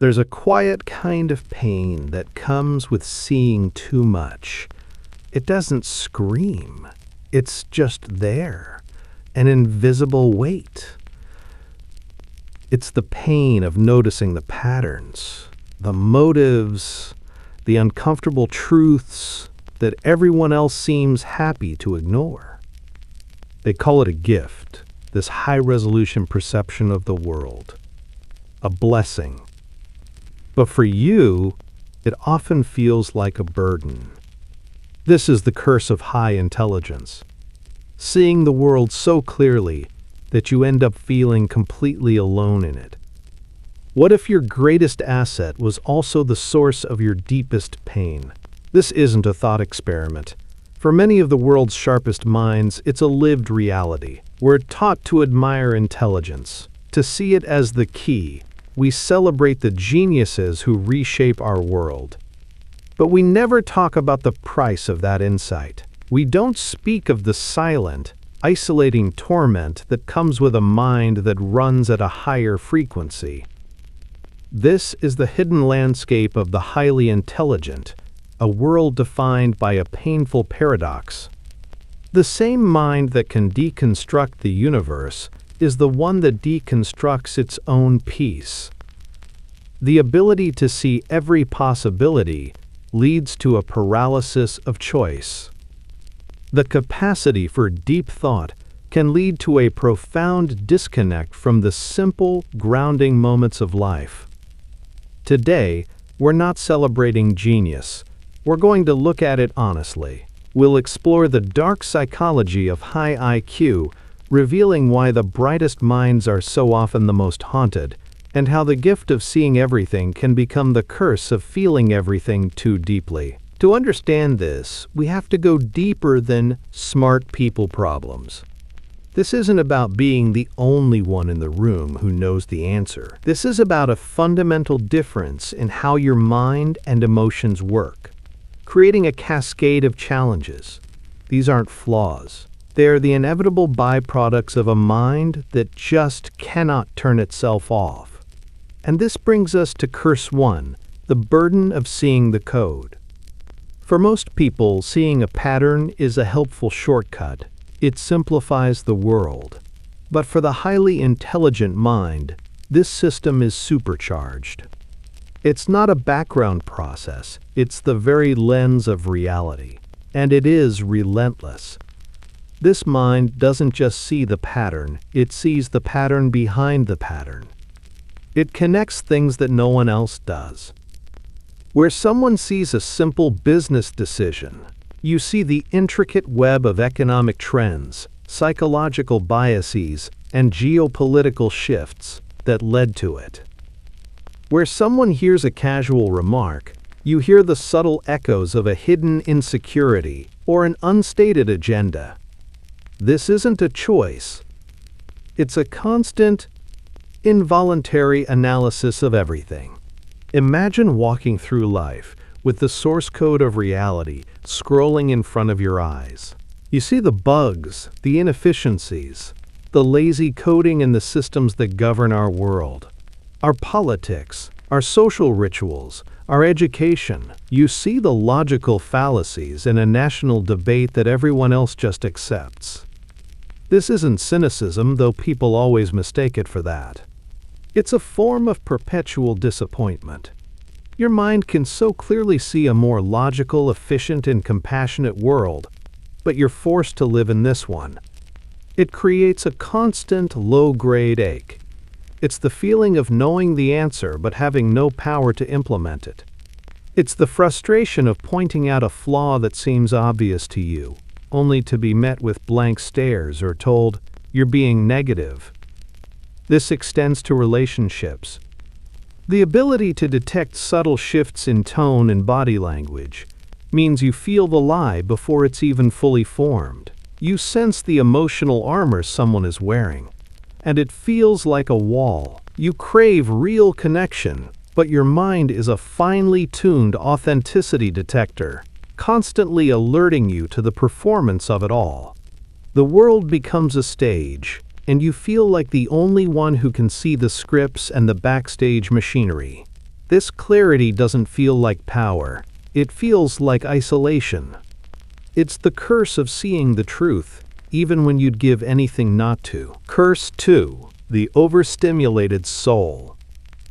There's a quiet kind of pain that comes with seeing too much. It doesn't scream. It's just there, an invisible weight. It's the pain of noticing the patterns, the motives, the uncomfortable truths that everyone else seems happy to ignore. They call it a gift, this high-resolution perception of the world. A blessing. But for you, it often feels like a burden. This is the curse of high intelligence. Seeing the world so clearly that you end up feeling completely alone in it. What if your greatest asset was also the source of your deepest pain? This isn't a thought experiment. For many of the world's sharpest minds, it's a lived reality. We're taught to admire intelligence, to see it as the key. We celebrate the geniuses who reshape our world. But we never talk about the price of that insight. We don't speak of the silent, isolating torment that comes with a mind that runs at a higher frequency. This is the hidden landscape of the highly intelligent, a world defined by a painful paradox. The same mind that can deconstruct the universe is the one that deconstructs its own peace. The ability to see every possibility leads to a paralysis of choice. The capacity for deep thought can lead to a profound disconnect from the simple, grounding moments of life. Today, we're not celebrating genius. We're going to look at it honestly. We'll explore the dark psychology of high IQ, revealing why the brightest minds are so often the most haunted, and how the gift of seeing everything can become the curse of feeling everything too deeply. To understand this, we have to go deeper than smart people problems. This isn't about being the only one in the room who knows the answer. This is about a fundamental difference in how your mind and emotions work, creating a cascade of challenges. These aren't flaws. They are the inevitable byproducts of a mind that just cannot turn itself off. And this brings us to Curse 1, the burden of seeing the code. For most people, seeing a pattern is a helpful shortcut. It simplifies the world. But for the highly intelligent mind, this system is supercharged. It's not a background process, it's the very lens of reality. And it is relentless. This mind doesn't just see the pattern, it sees the pattern behind the pattern. It connects things that no one else does. Where someone sees a simple business decision, you see the intricate web of economic trends, psychological biases, and geopolitical shifts that led to it. Where someone hears a casual remark, you hear the subtle echoes of a hidden insecurity or an unstated agenda. This isn't a choice. It's a constant, involuntary analysis of everything. Imagine walking through life with the source code of reality scrolling in front of your eyes. You see the bugs, the inefficiencies, the lazy coding in the systems that govern our world. Our politics, our social rituals, our education. You see the logical fallacies in a national debate that everyone else just accepts. This isn't cynicism, though people always mistake it for that. It's a form of perpetual disappointment. Your mind can so clearly see a more logical, efficient, and compassionate world, but you're forced to live in this one. It creates a constant, low-grade ache. It's the feeling of knowing the answer but having no power to implement it. It's the frustration of pointing out a flaw that seems obvious to you, only to be met with blank stares or told, "You're being negative." This extends to relationships. The ability to detect subtle shifts in tone and body language means you feel the lie before it's even fully formed. You sense the emotional armor someone is wearing, and it feels like a wall. You crave real connection, but your mind is a finely tuned authenticity detector, constantly alerting you to the performance of it all. The world becomes a stage, and you feel like the only one who can see the scripts and the backstage machinery. This clarity doesn't feel like power. It feels like isolation. It's the curse of seeing the truth, even when you'd give anything not to. Curse 2. The overstimulated soul.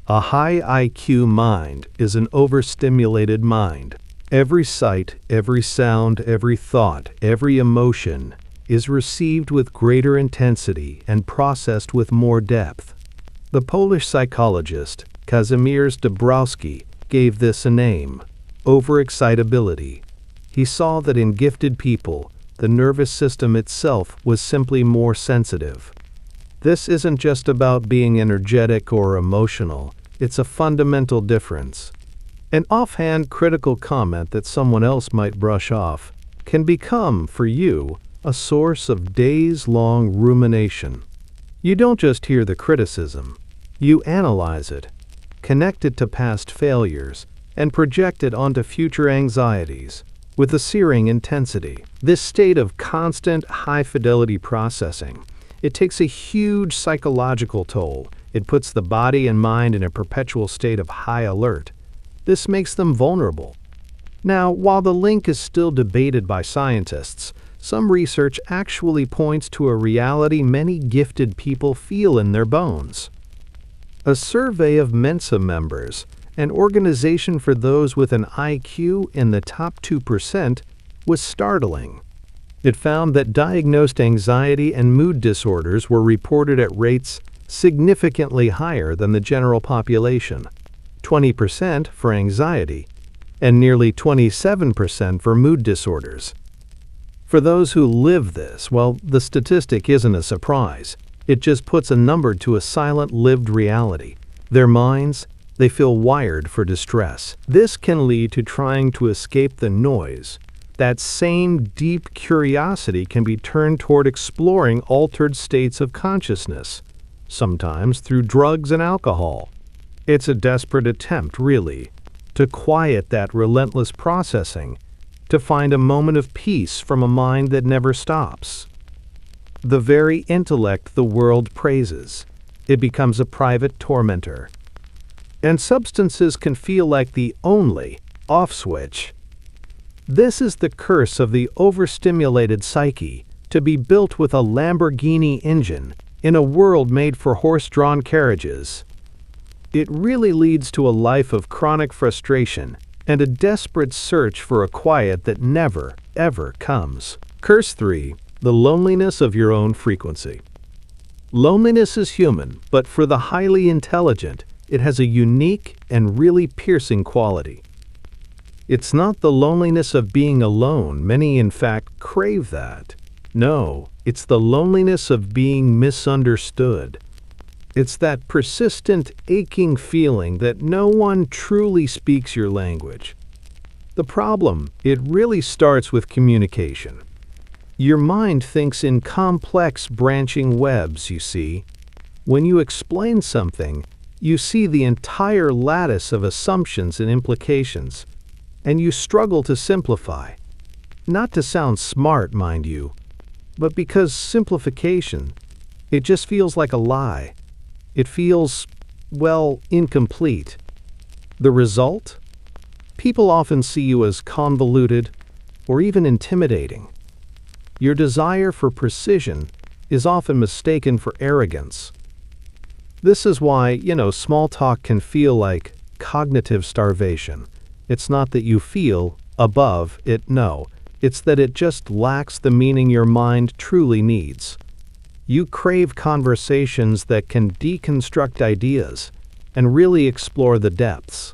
A high IQ mind is an overstimulated mind. Every sight, every sound, every thought, every emotion is received with greater intensity and processed with more depth. The Polish psychologist Kazimierz Dabrowski gave this a name: overexcitability. He saw that in gifted people, the nervous system itself was simply more sensitive. This isn't just about being energetic or emotional, it's a fundamental difference. An offhand critical comment that someone else might brush off can become, for you, a source of days-long rumination. You don't just hear the criticism, you analyze it, connect it to past failures, and project it onto future anxieties with a searing intensity. This state of constant, high-fidelity processing, it takes a huge psychological toll. It puts the body and mind in a perpetual state of high alert. This makes them vulnerable. Now, while the link is still debated by scientists, some research actually points to a reality many gifted people feel in their bones. A survey of Mensa members, an organization for those with an IQ in the top 2%, was startling. It found that diagnosed anxiety and mood disorders were reported at rates significantly higher than the general population, 20% for anxiety, and nearly 27% for mood disorders. For those who live this, well, the statistic isn't a surprise. It just puts a number to a silent lived reality. Their minds, they feel wired for distress. This can lead to trying to escape the noise. That same deep curiosity can be turned toward exploring altered states of consciousness, sometimes through drugs and alcohol. It's a desperate attempt, really, to quiet that relentless processing, to find a moment of peace from a mind that never stops. The very intellect the world praises, it becomes a private tormentor. And substances can feel like the only off switch. This is the curse of the overstimulated psyche, to be built with a Lamborghini engine in a world made for horse-drawn carriages. It really leads to a life of chronic frustration and a desperate search for a quiet that never, ever comes. Curse 3. The loneliness of your own frequency. Loneliness is human, but for the highly intelligent, it has a unique and really piercing quality. It's not the loneliness of being alone. Many, in fact, crave that. No, it's the loneliness of being misunderstood. It's that persistent, aching feeling that no one truly speaks your language. The problem, it really starts with communication. Your mind thinks in complex branching webs, you see. When you explain something, you see the entire lattice of assumptions and implications, and you struggle to simplify. Not to sound smart, mind you, but because simplification, it just feels like a lie. It feels, well, incomplete. The result? People often see you as convoluted or even intimidating. Your desire for precision is often mistaken for arrogance. This is why, small talk can feel like cognitive starvation. It's not that you feel above it, no. It's that it just lacks the meaning your mind truly needs. You crave conversations that can deconstruct ideas and really explore the depths.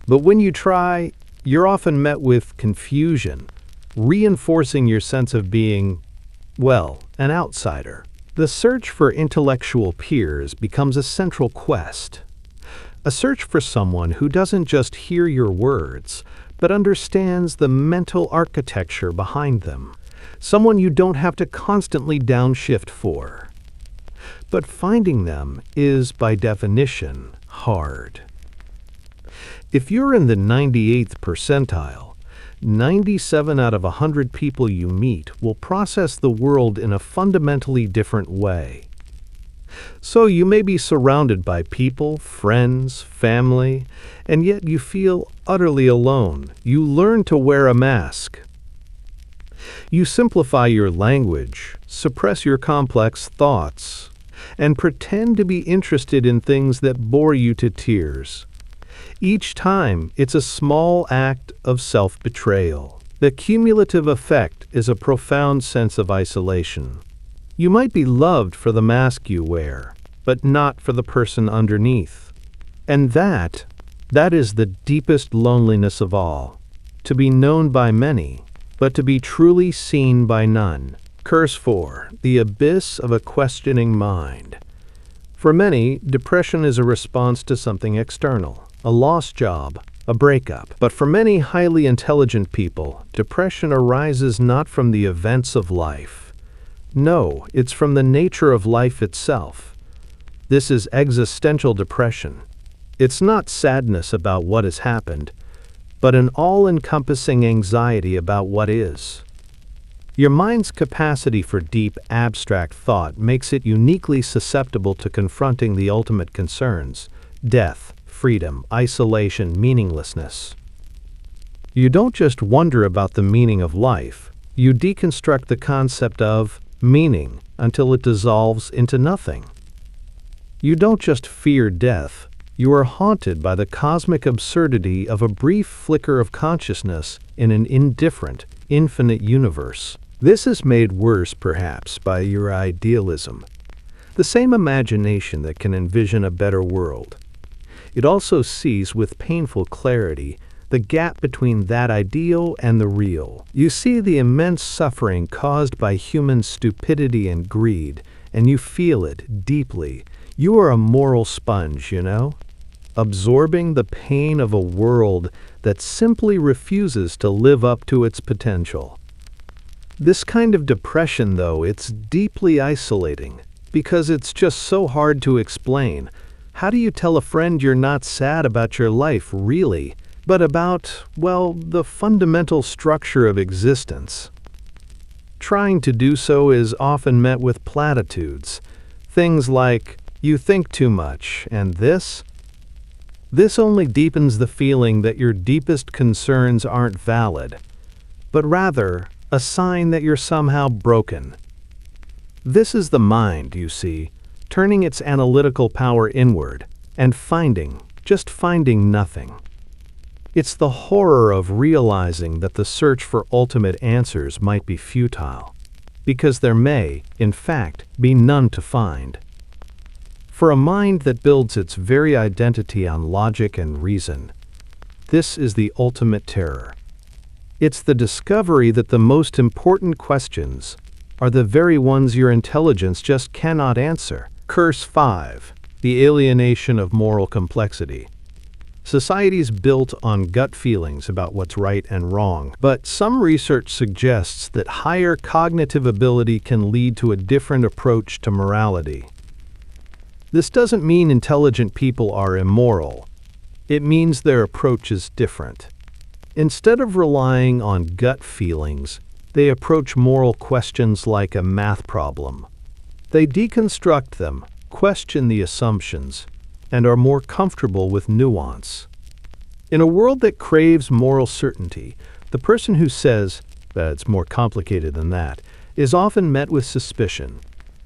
But when you try, you're often met with confusion, reinforcing your sense of being, well, an outsider. The search for intellectual peers becomes a central quest. A search for someone who doesn't just hear your words, but understands the mental architecture behind them. Someone you don't have to constantly downshift for. But finding them is, by definition, hard. If you're in the 98th percentile, 97 out of 100 people you meet will process the world in a fundamentally different way. So you may be surrounded by people, friends, family, and yet you feel utterly alone. You learn to wear a mask. You simplify your language, suppress your complex thoughts, and pretend to be interested in things that bore you to tears. Each time, it's a small act of self-betrayal. The cumulative effect is a profound sense of isolation. You might be loved for the mask you wear, but not for the person underneath. And that is the deepest loneliness of all. To be known by many, but to be truly seen by none. Curse 4. The abyss of a questioning mind. For many, depression is a response to something external, a lost job, a breakup. But for many highly intelligent people, depression arises not from the events of life. No, it's from the nature of life itself. This is existential depression. It's not sadness about what has happened, but an all-encompassing anxiety about what is. Your mind's capacity for deep, abstract thought makes it uniquely susceptible to confronting the ultimate concerns: death, freedom, isolation, meaninglessness. You don't just wonder about the meaning of life, you deconstruct the concept of meaning until it dissolves into nothing. You don't just fear death, you are haunted by the cosmic absurdity of a brief flicker of consciousness in an indifferent, infinite universe. This is made worse, perhaps, by your idealism, the same imagination that can envision a better world. It also sees with painful clarity the gap between that ideal and the real. You see the immense suffering caused by human stupidity and greed, and you feel it deeply. You are a moral sponge, absorbing the pain of a world that simply refuses to live up to its potential. This kind of depression, though, it's deeply isolating, because it's just so hard to explain. How do you tell a friend you're not sad about your life, really, but about, well, the fundamental structure of existence? Trying to do so is often met with platitudes. Things like, "You think too much," and this only deepens the feeling that your deepest concerns aren't valid, but rather a sign that you're somehow broken. This is the mind, you see, turning its analytical power inward and just finding nothing. It's the horror of realizing that the search for ultimate answers might be futile, because there may, in fact, be none to find. For a mind that builds its very identity on logic and reason, this is the ultimate terror. It's the discovery that the most important questions are the very ones your intelligence just cannot answer. Curse 5. The alienation of moral complexity. Society's built on gut feelings about what's right and wrong, but some research suggests that higher cognitive ability can lead to a different approach to morality. This doesn't mean intelligent people are immoral. It means their approach is different. Instead of relying on gut feelings, they approach moral questions like a math problem. They deconstruct them, question the assumptions, and are more comfortable with nuance. In a world that craves moral certainty, the person who says, "But it's more complicated than that," is often met with suspicion.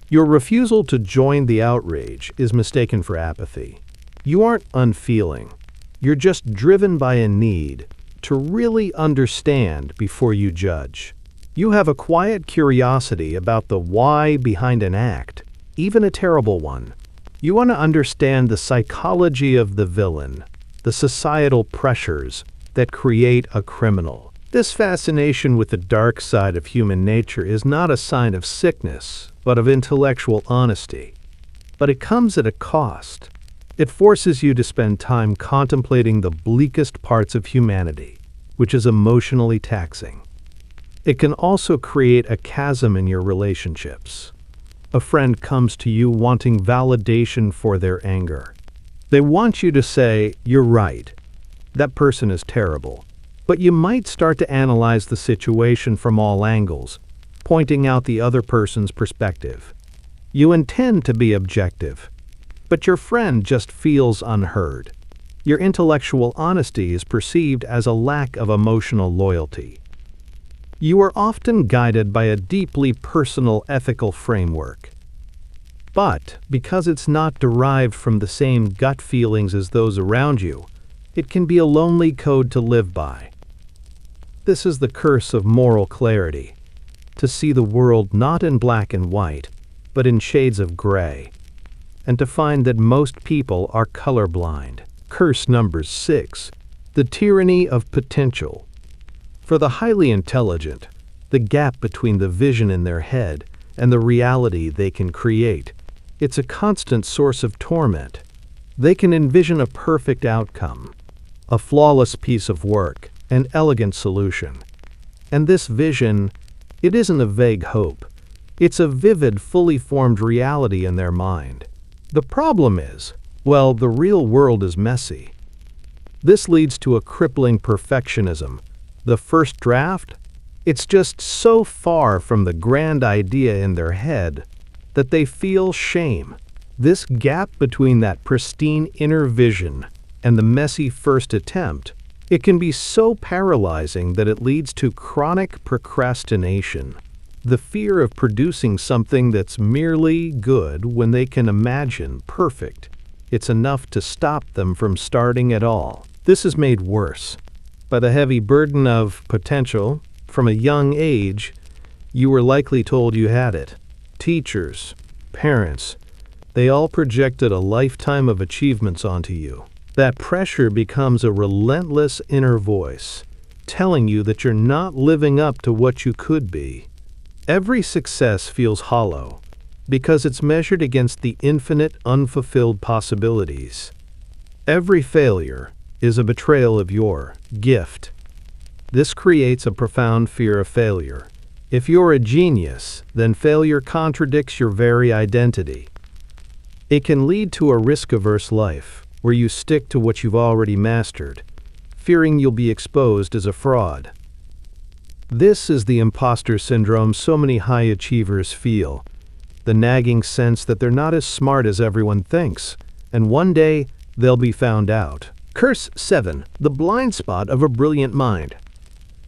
Your refusal to join the outrage is mistaken for apathy. You aren't unfeeling. You're just driven by a need to really understand before you judge. You have a quiet curiosity about the why behind an act, even a terrible one. You want to understand the psychology of the villain, the societal pressures that create a criminal. This fascination with the dark side of human nature is not a sign of sickness, but of intellectual honesty. But it comes at a cost. It forces you to spend time contemplating the bleakest parts of humanity, which is emotionally taxing. It can also create a chasm in your relationships. A friend comes to you wanting validation for their anger. They want you to say, "You're right. That person is terrible." But you might start to analyze the situation from all angles, pointing out the other person's perspective. You intend to be objective, but your friend just feels unheard. Your intellectual honesty is perceived as a lack of emotional loyalty. You are often guided by a deeply personal ethical framework. But because it's not derived from the same gut feelings as those around you, it can be a lonely code to live by. This is the curse of moral clarity, to see the world not in black and white, but in shades of gray, and to find that most people are colorblind. Curse number 6, the tyranny of potential. For the highly intelligent, the gap between the vision in their head and the reality they can create, it's a constant source of torment. They can envision a perfect outcome, a flawless piece of work, an elegant solution. And this vision, it isn't a vague hope. It's a vivid, fully formed reality in their mind. The problem is, well, the real world is messy. This leads to a crippling perfectionism. The first draft? It's just so far from the grand idea in their head that they feel shame. This gap between that pristine inner vision and the messy first attempt, it can be so paralyzing that it leads to chronic procrastination. The fear of producing something that's merely good when they can imagine perfect. It's enough to stop them from starting at all. This is made worse by the heavy burden of potential. From a young age, you were likely told you had it. Teachers, parents, they all projected a lifetime of achievements onto you. That pressure becomes a relentless inner voice, telling you that you're not living up to what you could be. Every success feels hollow, because it's measured against the infinite unfulfilled possibilities. Every failure is a betrayal of your gift. This creates a profound fear of failure. If you're a genius, then failure contradicts your very identity. It can lead to a risk-averse life, where you stick to what you've already mastered, fearing you'll be exposed as a fraud. This is the imposter syndrome so many high achievers feel, the nagging sense that they're not as smart as everyone thinks, and one day they'll be found out. Curse 7, the blind spot of a brilliant mind.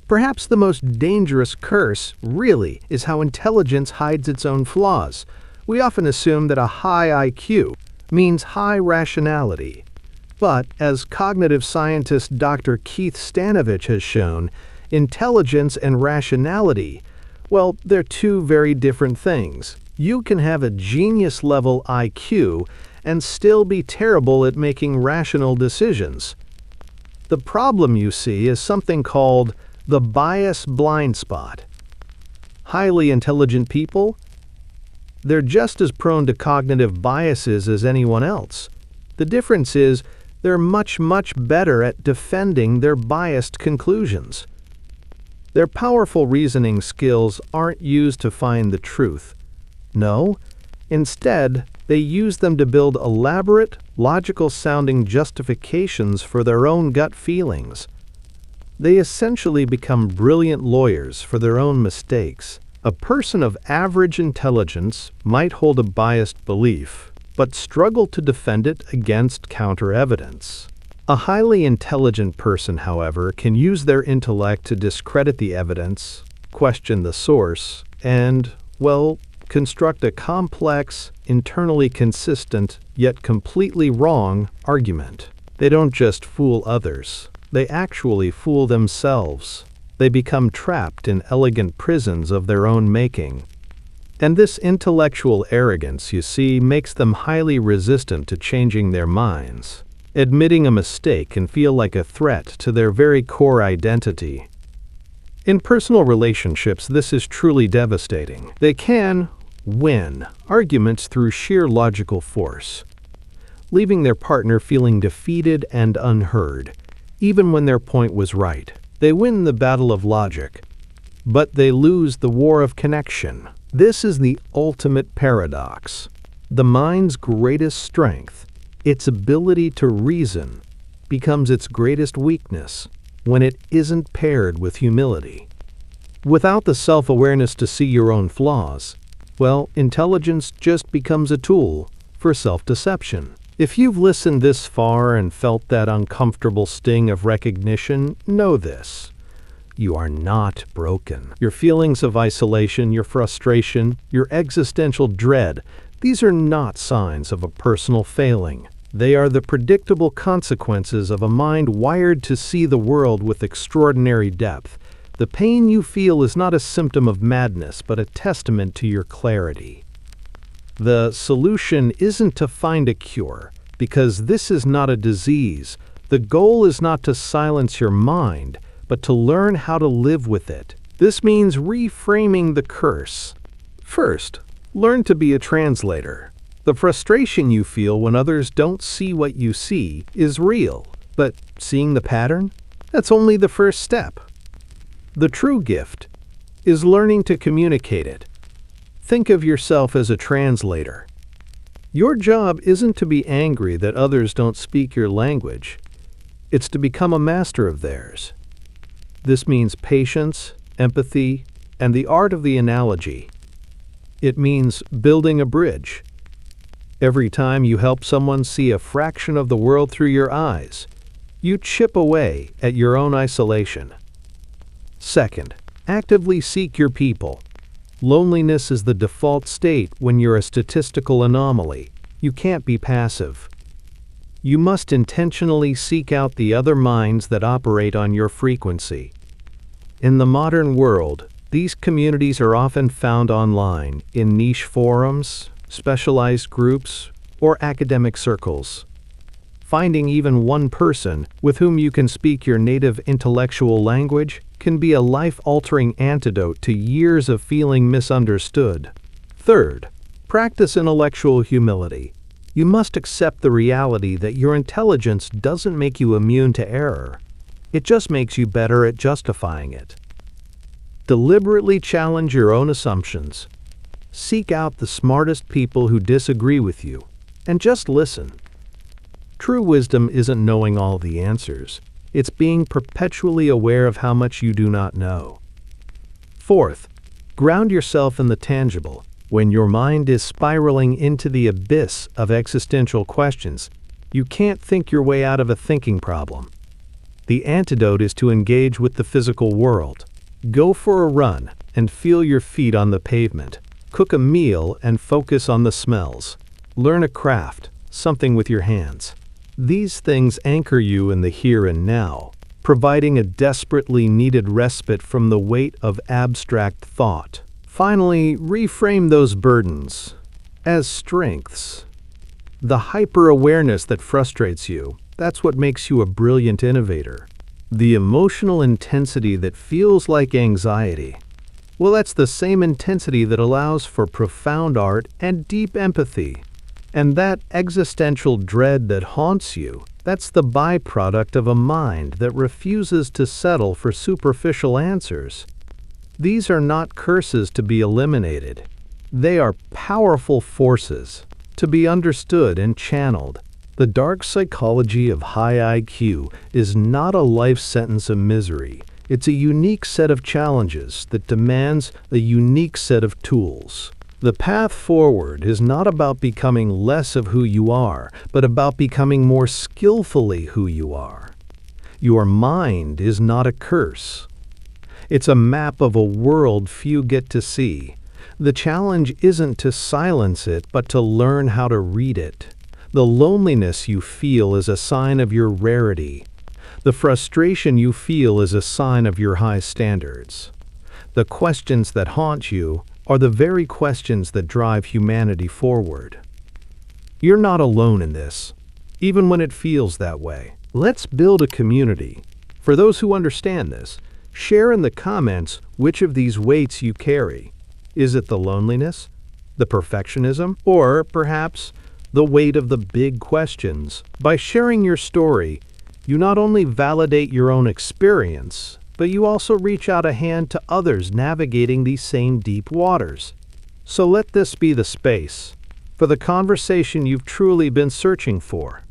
Perhaps the most dangerous curse, really, is how intelligence hides its own flaws. We often assume that a high IQ means high rationality. But, as cognitive scientist Dr. Keith Stanovich has shown, intelligence and rationality, well, they're two very different things. You can have a genius-level IQ and still be terrible at making rational decisions. The problem, you see, is something called the bias blind spot. Highly intelligent people, they're just as prone to cognitive biases as anyone else. The difference is they're much better at defending their biased conclusions. Their powerful reasoning skills aren't used to find the truth. No, instead, they use them to build elaborate, logical-sounding justifications for their own gut feelings. They essentially become brilliant lawyers for their own mistakes. A person of average intelligence might hold a biased belief, but struggle to defend it against counter-evidence. A highly intelligent person, however, can use their intellect to discredit the evidence, question the source, and, well, construct a complex, internally consistent, yet completely wrong argument. They don't just fool others, they actually fool themselves. They become trapped in elegant prisons of their own making. And this intellectual arrogance, you see, makes them highly resistant to changing their minds. Admitting a mistake can feel like a threat to their very core identity. In personal relationships, this is truly devastating. They can win arguments through sheer logical force, leaving their partner feeling defeated and unheard, even when their point was right. They win the battle of logic, but they lose the war of connection. This is the ultimate paradox. The mind's greatest strength, its ability to reason, becomes its greatest weakness when it isn't paired with humility. Without the self-awareness to see your own flaws, well, intelligence just becomes a tool for self-deception. If you've listened this far and felt that uncomfortable sting of recognition, know this. You are not broken. Your feelings of isolation, your frustration, your existential dread, these are not signs of a personal failing. They are the predictable consequences of a mind wired to see the world with extraordinary depth. The pain you feel is not a symptom of madness, but a testament to your clarity. The solution isn't to find a cure, because this is not a disease. The goal is not to silence your mind, but to learn how to live with it. This means reframing the curse. First, learn to be a translator. The frustration you feel when others don't see what you see is real, but seeing the pattern? That's only the first step. The true gift is learning to communicate it. Think of yourself as a translator. Your job isn't to be angry that others don't speak your language. It's to become a master of theirs. This means patience, empathy, and the art of the analogy. It means building a bridge. Every time you help someone see a fraction of the world through your eyes, you chip away at your own isolation. Second, actively seek your people. Loneliness is the default state when you're a statistical anomaly. You can't be passive. You must intentionally seek out the other minds that operate on your frequency. In the modern world, these communities are often found online, in niche forums, specialized groups, or academic circles. Finding even one person with whom you can speak your native intellectual language can be a life-altering antidote to years of feeling misunderstood. Third, practice intellectual humility. You must accept the reality that your intelligence doesn't make you immune to error. It just makes you better at justifying it. Deliberately challenge your own assumptions. Seek out the smartest people who disagree with you, and just listen. True wisdom isn't knowing all the answers. It's being perpetually aware of how much you do not know. Fourth, ground yourself in the tangible. When your mind is spiraling into the abyss of existential questions, you can't think your way out of a thinking problem. The antidote is to engage with the physical world. Go for a run and feel your feet on the pavement. Cook a meal and focus on the smells. Learn a craft, something with your hands. These things anchor you in the here and now, providing a desperately needed respite from the weight of abstract thought. Finally, reframe those burdens as strengths. The hyper-awareness that frustrates you, that's what makes you a brilliant innovator. The emotional intensity that feels like anxiety, well, that's the same intensity that allows for profound art and deep empathy. And that existential dread that haunts you, that's the byproduct of a mind that refuses to settle for superficial answers. These are not curses to be eliminated. They are powerful forces to be understood and channeled. The dark psychology of high IQ is not a life sentence of misery. It's a unique set of challenges that demands a unique set of tools. The path forward is not about becoming less of who you are, but about becoming more skillfully who you are. Your mind is not a curse. It's a map of a world few get to see. The challenge isn't to silence it, but to learn how to read it. The loneliness you feel is a sign of your rarity. The frustration you feel is a sign of your high standards. The questions that haunt you are the very questions that drive humanity forward. You're not alone in this, even when it feels that way. Let's build a community. For those who understand this, share in the comments which of these weights you carry. Is it the loneliness, the perfectionism, or perhaps the weight of the big questions? By sharing your story, you not only validate your own experience, but you also reach out a hand to others navigating these same deep waters. So let this be the space for the conversation you've truly been searching for.